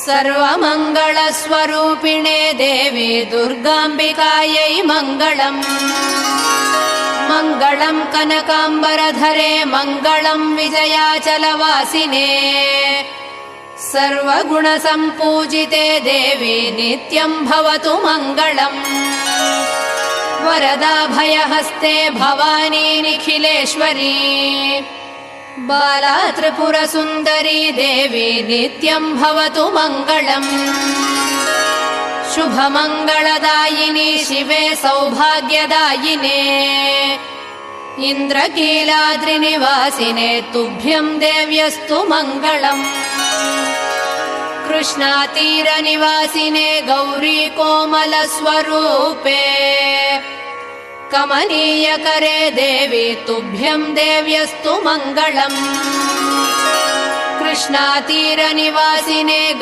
सर्वमङ्गलस्वरूपिणे देवी दुर्गाम्बिकायै मङ्गलम्। मङ्गलम् कनकाम्बरधरे मङ्गलम् विजयाचलवासिने। सर्वगुणसम्पूजिते देवी नित्यम् भवतु मङ्गलम्। वरदाभयहस्ते भवानी निखिलेश्वरी। बाला त्रिपुरसुन्दरी देवी नित्यम् भवतु मङ्गलम्। शुभमङ्गलदायिनी शिवे सौभाग्यदायिने। इन्द्रकीलाद्रिनिवासिने तुभ्यम् देव्यस्तु मङ्गलम्। कृष्णातीरनिवासिने गौरी कोमलस्वरूपे। कमनीयकरे देवी तुभ्यम् देव्यस्तु मङ्गलम्। कृष्णातीरनिवासिने